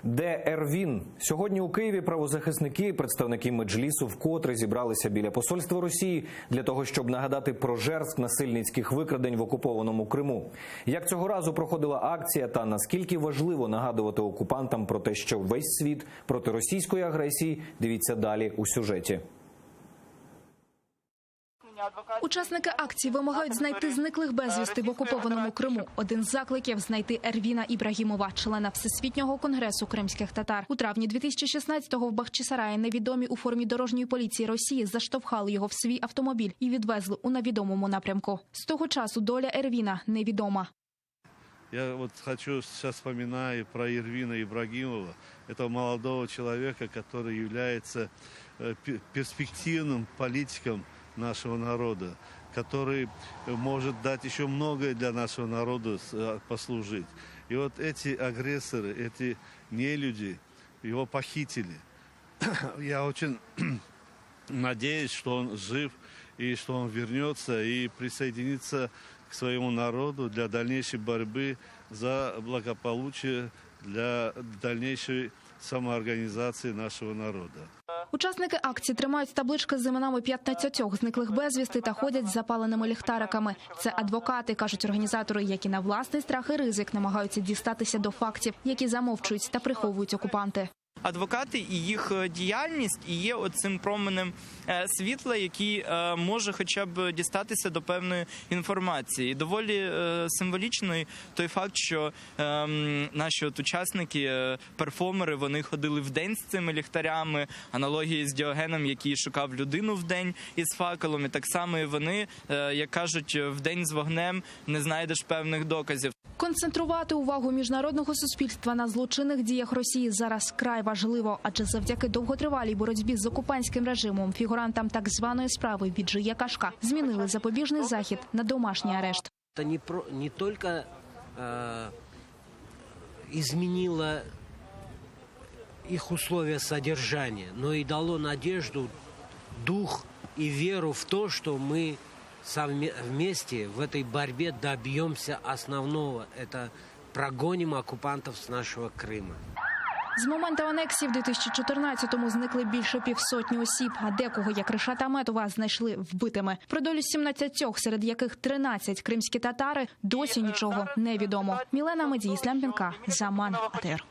Де Ервін? Сьогодні у Києві правозахисники і представники Меджлісу вкотре зібралися біля посольства Росії для того, щоб нагадати про жертв насильницьких викрадень в окупованому Криму. Як цього разу проходила акція та наскільки важливо нагадувати окупантам про те, що весь світ проти російської агресії, дивіться далі у сюжеті. Учасники акції вимагають знайти зниклих безвісти в окупованому Криму. Один з закликів – знайти Ервіна Ібрагімова, члена Всесвітнього конгресу кримських татар. У травні 2016-го в Бахчисараї невідомі у формі дорожньої поліції Росії заштовхали його в свій автомобіль і відвезли у невідомому напрямку. З того часу доля Ервіна невідома. Я хочу сейчас вспоминаю про Эрвина Ибрагимова, этого молодого человека, который является перспективным политиком нашего народа, который может дать еще многое для нашего народа послужить. И вот эти агрессоры, эти нелюди, его похитили. Я очень надеюсь, что он жив и что он вернется и присоединится к своему народу для дальнейшей борьбы за благополучие, для дальнейшей самоорганізації нашого народу. Учасники акції тримають таблички з іменами 15 зниклих безвісти та ходять з запаленими ліхтариками. Це адвокати, кажуть організатори, які на власний страх і ризик намагаються дістатися до фактів, які замовчують та приховують окупанти. Адвокати і їх діяльність і є оцим променем світла, який може хоча б дістатися до певної інформації. І доволі символічний той факт, що наші учасники, перформери, вони ходили вдень з цими ліхтарями, аналогії з Діогеном, який шукав людину вдень із факелом. І так само і вони, як кажуть, вдень з вогнем не знайдеш певних доказів. Концентрувати увагу міжнародного суспільства на злочинних діях Росії зараз край важливо, адже завдяки довготривалій боротьбі з окупантським режимом фігурантам так званої справи Віджия Кашка змінили запобіжний захід на домашній арешт. Це не тільки змінило їх умови содержання, но і дало надежду, дух і віру в те, що ми вместе в этой борьбе добьемся основного – это прогоним оккупантов с нашего Крыма. З моменту анексії в 2014-му зникли більше півсотні осіб, а декого, як Ришата Аметова, знайшли вбитими. Про долю 17, серед яких 13 кримські татари, досі нічого не відомо. Мілена Медій, Ислам Пінка, Заман, АТР.